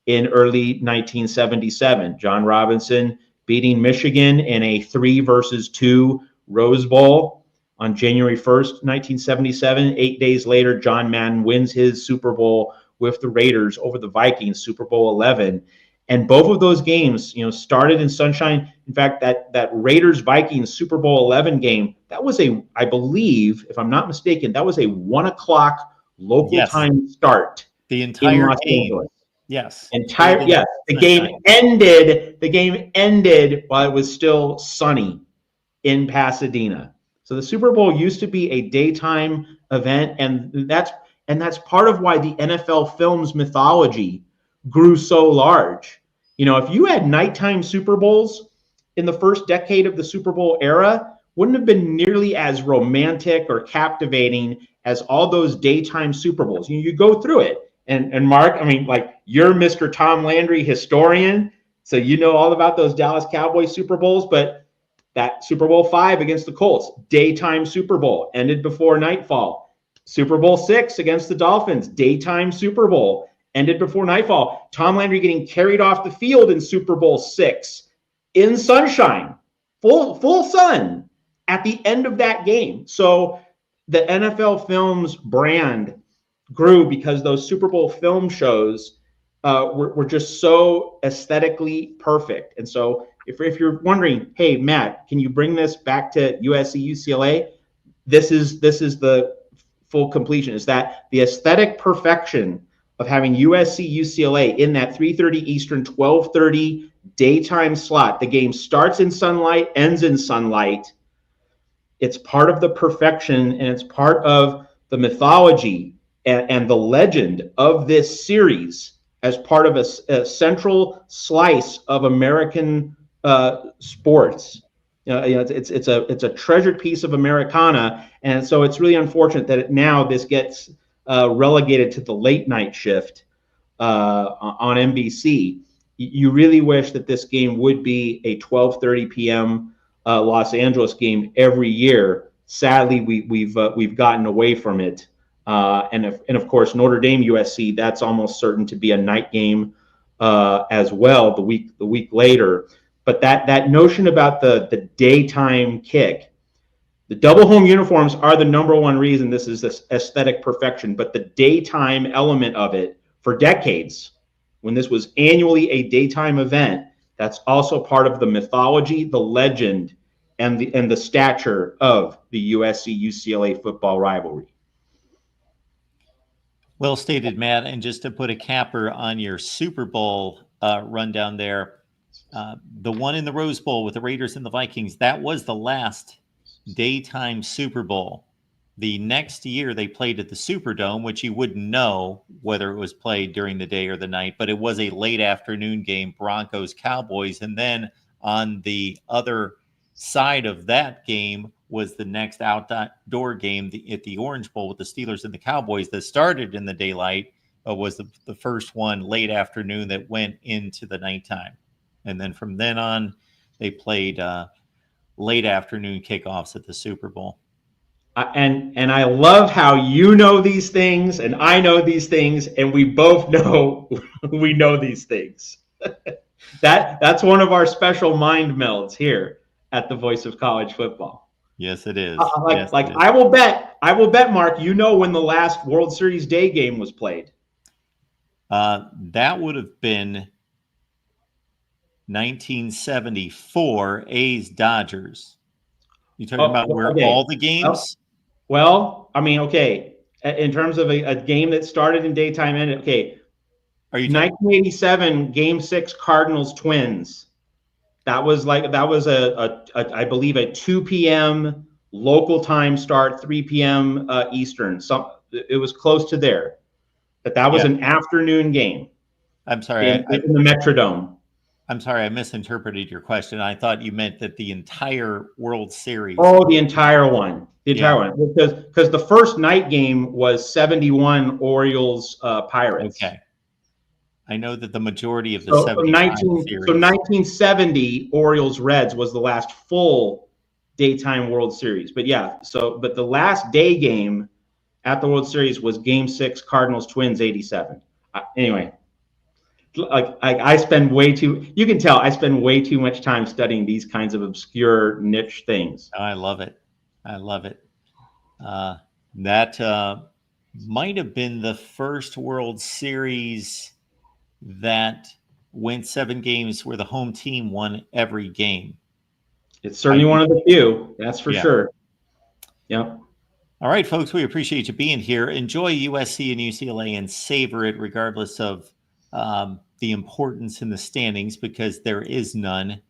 in early 1977. John Robinson beating Michigan in a 3-2 Rose Bowl on January 1st, 1977. 8 days later, John Madden wins his Super Bowl with the Raiders over the Vikings, Super Bowl 11. And both of those games, started in sunshine. In fact, that Raiders-Vikings Super Bowl 11 game, that was I believe, if I'm not mistaken, that was a 1:00 local time start. The entire game. Angeles. Yes. Yes. The game ended while it was still sunny in Pasadena. So the Super Bowl used to be a daytime event, and that's part of why the NFL films mythology grew so large. If you had nighttime Super Bowls in the first decade of the Super Bowl era, wouldn't have been nearly as romantic or captivating as all those daytime Super Bowls. You go through it. And Mark, you're Mr. Tom Landry historian, so you know all about those Dallas Cowboys Super Bowls, but that Super Bowl 5 against the Colts, daytime Super Bowl, ended before nightfall. Super Bowl 6 against the Dolphins, daytime Super Bowl, ended before nightfall. Tom Landry getting carried off the field in Super Bowl 6 in sunshine, full sun at the end of that game. So the NFL Films brand grew because those Super Bowl film shows were just so aesthetically perfect. And so if you're wondering, hey, Matt, can you bring this back to USC, UCLA? This is the full completion, is that the aesthetic perfection of having USC, UCLA in that 3:30 Eastern, 12:30 daytime slot. The game starts in sunlight, ends in sunlight. It's part of the perfection, and it's part of the mythology and the legend of this series as part of a central slice of American sports. It's a treasured piece of Americana, and so it's really unfortunate that now this gets relegated to the late night shift on NBC. You really wish that this game would be a 12:30 p.m. Los Angeles game every year. Sadly, we've gotten away from it, and of course Notre Dame USC, that's almost certain to be a night game as well the week later. But that notion about the daytime kick, the double home uniforms are the number one reason this is this aesthetic perfection. But the daytime element of it for decades, when this was annually a daytime event, that's also part of the mythology, the legend, and the stature of the USC UCLA football rivalry. Well stated, Matt. And just to put a capper on your Super Bowl rundown there, the one in the Rose Bowl with the Raiders and the Vikings, that was the last daytime Super Bowl. The next year they played at the Superdome, which you wouldn't know whether it was played during the day or the night, but it was a late afternoon game, Broncos Cowboys. And then on the other side of that game was the next outdoor game at the Orange Bowl with the Steelers and the Cowboys that started in the daylight, was the first one late afternoon that went into the nighttime. And then from then on, they played late afternoon kickoffs at the Super Bowl. And I love how you know these things and I know these things, and we both know we know these things. That's one of our special mind melds here at the Voice of College Football. Yes, it is. It is. I will bet, Mark, you know when the last World Series day game was played. That would have been 1974 A's Dodgers. You talking about where all the games? Well, I mean, okay. In terms of a game that started in daytime ended, okay. Are you 1987 Game 6 Cardinals Twins? That was I believe a 2 p.m. local time start, 3 p.m. Eastern. It was close to there, but that was an afternoon game. I'm sorry, in the Metrodome. I'm sorry, I misinterpreted your question. I thought you meant that the entire World Series. Oh, the entire one. The entire one. Because the first night game was 71 Orioles Pirates. Okay. I know that the majority of the 1970 Orioles Reds was the last full daytime World Series. But but the last day game at the World Series was Game 6 Cardinals Twins 87. Anyway. I spend way too, you can tell I spend way too much time studying these kinds of obscure niche things. I love it. That might have been the first World Series that went 7 games where the home team won every game. It's certainly one of the few, that's for sure. Yeah. All right, folks, we appreciate you being here. Enjoy USC and UCLA and savor it regardless of the importance in the standings, because there is none.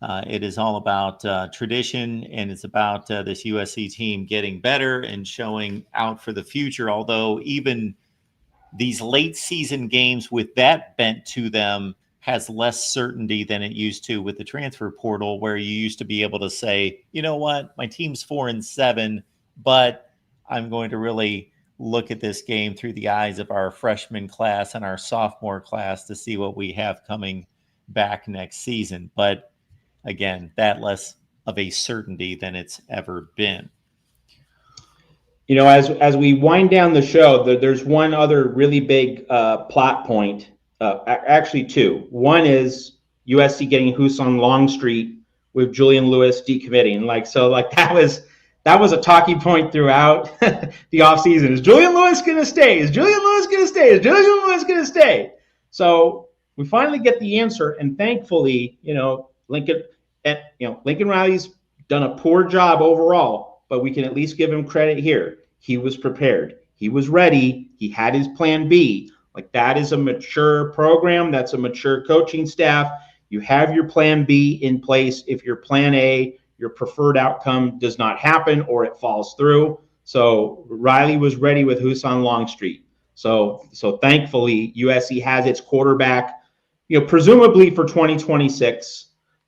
It is all about tradition, and it's about this USC team getting better and showing out for the future. Although even these late season games with that bent to them has less certainty than it used to with the transfer portal, where you used to be able to say, you know what, my team's 4-7, but I'm going to really look at this game through the eyes of our freshman class and our sophomore class to see what we have coming back next season. But again, that less of a certainty than it's ever been. You know, as we wind down the show, there's one other really big plot point. Actually, two. One is USC getting Husson Longstreet with Julian Lewis decommitting. that was a talking point throughout the offseason. Is Julian Lewis going to stay? Is Julian Lewis going to stay? Is Julian Lewis going to stay? So we finally get the answer, and thankfully, Lincoln Riley's done a poor job overall, but we can at least give him credit here. He was prepared. He was ready. He had his plan B. Like, that is a mature program. That's a mature coaching staff. You have your plan B in place if your plan A, your preferred outcome, does not happen or it falls through. So Riley was ready with Husan Longstreet. So thankfully USC has its quarterback, presumably for 2026.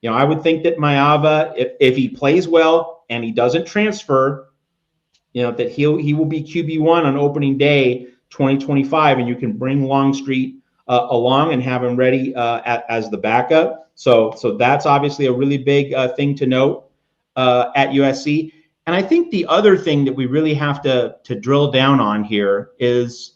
I would think that Maava, if he plays well and he doesn't transfer, that he will be QB1 on opening day 2025, and you can bring Longstreet along and have him ready as the backup. So that's obviously a really big thing to note at USC. And I think the other thing that we really have to drill down on here is,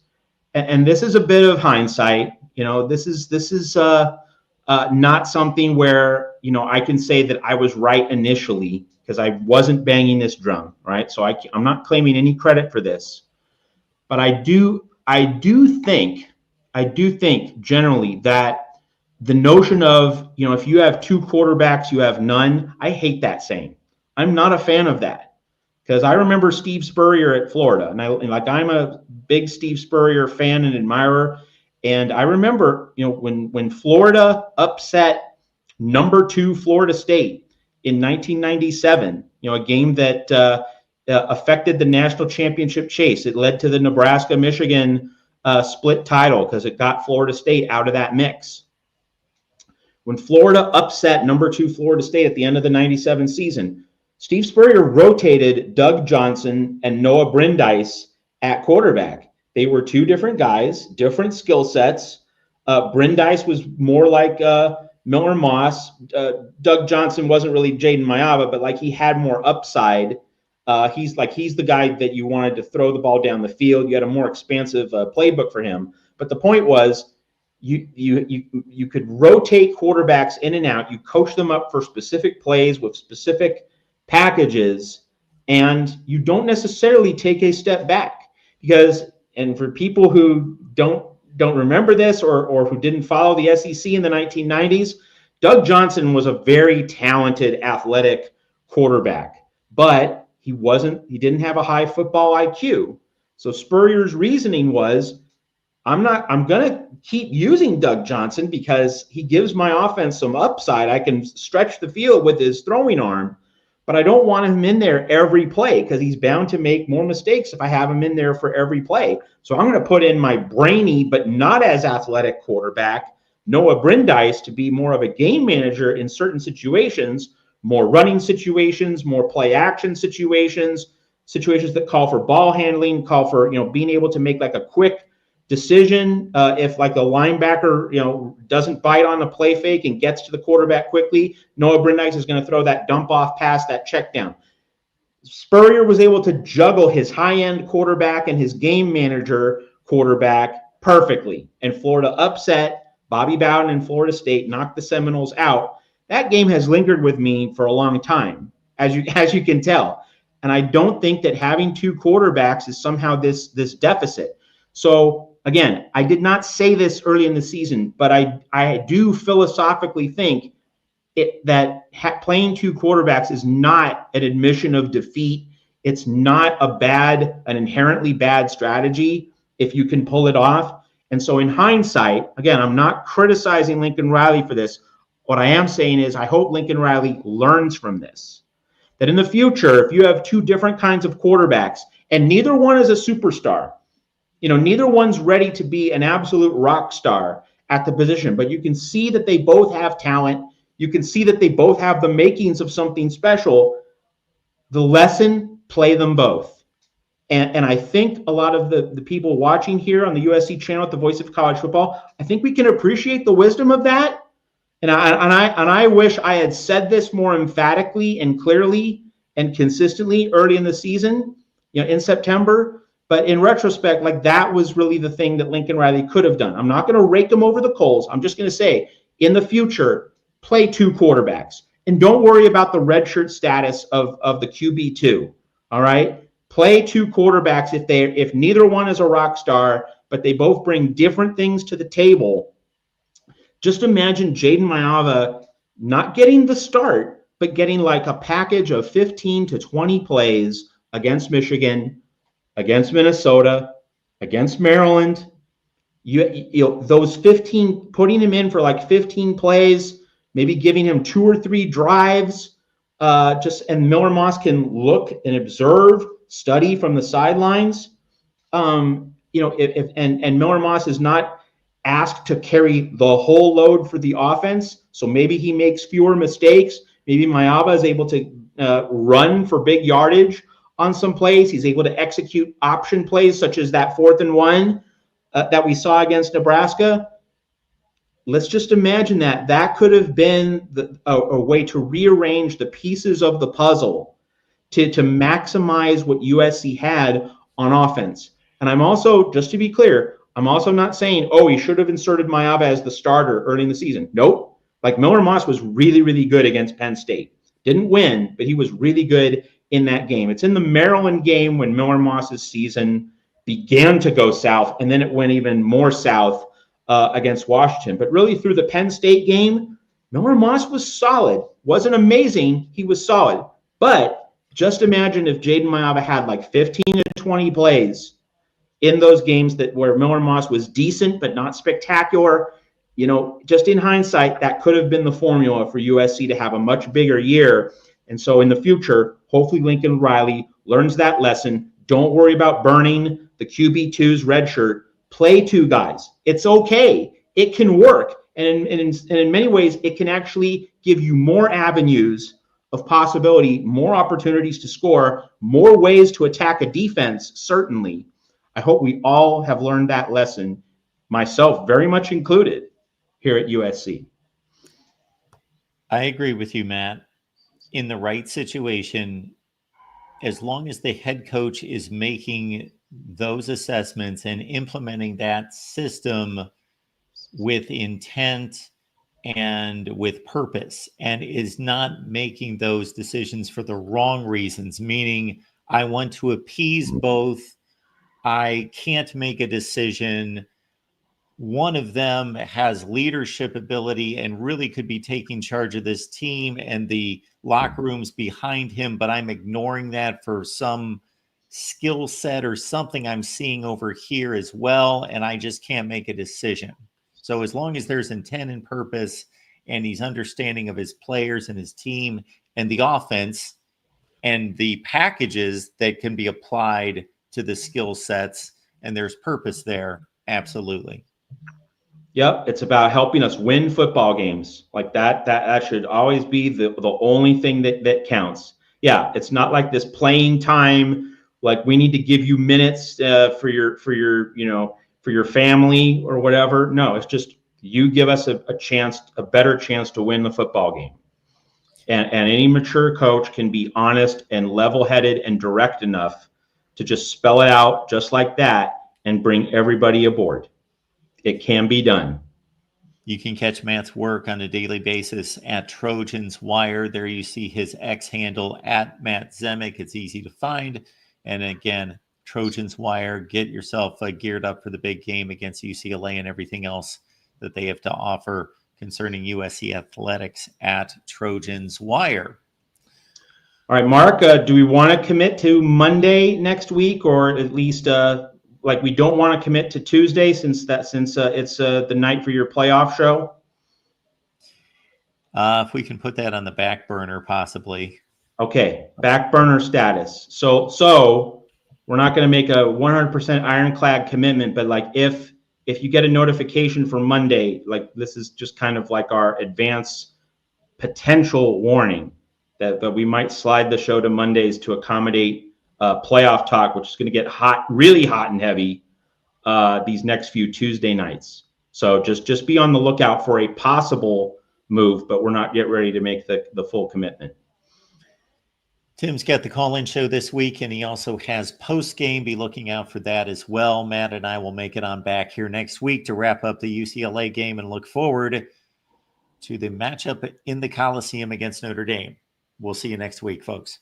and this is a bit of hindsight, this is not something where, I can say that I was right initially, because I wasn't banging this drum, right? So I'm not claiming any credit for this, but I do think generally that the notion of, if you have two quarterbacks, you have none. I hate that saying. I'm not a fan of that, because I remember Steve Spurrier at Florida, and I'm a big Steve Spurrier fan and admirer. And I remember, when Florida upset number 2 Florida State in 1997, a game that affected the national championship chase. It led to the Nebraska-Michigan split title because it got Florida State out of that mix. When Florida upset number 2 Florida State at the end of the 97 season, Steve Spurrier rotated Doug Johnson and Noah Brindise at quarterback. They were two different guys, different skill sets. Brindise was more like Miller Moss. Doug Johnson wasn't really Jaden Maava, but he had more upside. He's the guy that you wanted to throw the ball down the field. You had a more expansive playbook for him. But the point was, you could rotate quarterbacks in and out. You coach them up for specific plays with specific packages, and you don't necessarily take a step back, because, and for people who don't remember this or who didn't follow the SEC in the 1990s, Doug Johnson was a very talented, athletic quarterback, but he didn't have a high football IQ. So Spurrier's reasoning was, I'm going to keep using Doug Johnson because he gives my offense some upside. I can stretch the field with his throwing arm, but I don't want him in there every play because he's bound to make more mistakes if I have him in there for every play. So I'm going to put in my brainy but not as athletic quarterback, Noah Brindise, to be more of a game manager in certain situations, more running situations, more play action situations that call for ball handling, call for being able to make a quick decision if the linebacker doesn't bite on the play fake and gets to the quarterback quickly. Noah Brindise is going to throw that dump off pass, that check down. Spurrier was able to juggle his high-end quarterback and his game manager quarterback perfectly, and Florida upset Bobby Bowden and Florida State, knocked the Seminoles out. That game has lingered with me for a long time, as you can tell. And I don't think that having two quarterbacks is somehow this deficit. So again, I did not say this early in the season, but I do philosophically think that playing two quarterbacks is not an admission of defeat. It's not an inherently bad strategy if you can pull it off. And so in hindsight, again, I'm not criticizing Lincoln Riley for this. What I am saying is I hope Lincoln Riley learns from this, that in the future, if you have two different kinds of quarterbacks and neither one is a superstar, neither one's ready to be an absolute rock star at the position, but you can see that they both have talent. You can see that they both have the makings of something special. The lesson, play them both. And I think a lot of the people watching here on the USC channel at the Voice of College Football, I think we can appreciate the wisdom of that. And I wish I had said this more emphatically and clearly and consistently early in the season, in September. But in retrospect, that was really the thing that Lincoln Riley could have done. I'm not going to rake him over the coals. I'm just going to say, in the future, play two quarterbacks. And don't worry about the redshirt status of the QB2. All right. Play two quarterbacks if neither one is a rock star, but they both bring different things to the table. Just imagine Jaden Mayava not getting the start, but getting like a package of 15 to 20 plays against Michigan, against Minnesota, against Maryland. Those 15, putting him in for like 15 plays, maybe giving him 2 or 3 drives, and Miller Moss can look and observe, study from the sidelines. If Miller Moss is not asked to carry the whole load for the offense, so maybe he makes fewer mistakes. Maybe Mayava is able to run for big yardage on some plays. He's able to execute option plays such as that 4th and 1 that we saw against Nebraska. Let's just imagine that could have been a way to rearrange the pieces of the puzzle to maximize what USC had on offense. And I'm also, just to be clear, I'm also not saying, he should have inserted Mayava as the starter early in the season. Nope. Like Miller Moss was really, really good against Penn State. Didn't win, but he was really good in that game. It's in the Maryland game when Miller Moss's season began to go south, and then it went even more south against Washington. But really through the Penn State game, Miller Moss was solid. Wasn't amazing. He was solid. But just imagine if Jaden Mayava had like 15 to 20 plays in those games where Miller Moss was decent but not spectacular. Just in hindsight, that could have been the formula for USC to have a much bigger year. And so in the future, hopefully Lincoln Riley learns that lesson. Don't worry about burning the QB2's red shirt. Play 2 guys. It's okay. It can work. And in many ways, it can actually give you more avenues of possibility, more opportunities to score, more ways to attack a defense, certainly. I hope we all have learned that lesson, myself very much included, here at USC. I agree with you, Matt. In the right situation, as long as the head coach is making those assessments and implementing that system with intent and with purpose, and is not making those decisions for the wrong reasons, meaning I want to appease both, I can't make a decision. One of them has leadership ability and really could be taking charge of this team and the locker rooms behind him, but I'm ignoring that for some skill set or something I'm seeing over here as well, and I just can't make a decision. So as long as there's intent and purpose and he's understanding of his players and his team and the offense and the packages that can be applied to the skill sets, and there's purpose there, absolutely. Yep, it's about helping us win football games. Like that should always be the only thing that counts. Yeah, it's not like this playing time, like we need to give you minutes for your family or whatever. No, it's just you give us a better chance to win the football game. And any mature coach can be honest and level-headed and direct enough to just spell it out just like that and bring everybody aboard. It can be done. You can catch Matt's work on a daily basis at Trojans Wire. There you see his X handle at Matt Zemek. It's easy to find. And again, Trojans Wire, get yourself geared up for the big game against UCLA and everything else that they have to offer concerning USC athletics at Trojans Wire. All right, Mark, do we want to commit to Monday next week, or at least we don't want to commit to Tuesday since it's the night for your playoff show? If we can put that on the back burner, possibly. Okay, back burner status. So we're not going to make a 100% ironclad commitment, but like if you get a notification for Monday, like this is just kind of like our advance potential warning that we might slide the show to Mondays to accommodate playoff talk, which is going to get hot, really hot and heavy these next few Tuesday nights. So just be on the lookout for a possible move, but we're not yet ready to make the full commitment. Tim's got the call-in show this week, and he also has post-game. Be looking out for that as well. Matt and I will make it on back here next week to wrap up the UCLA game and look forward to the matchup in the Coliseum against Notre Dame. We'll see you next week, folks.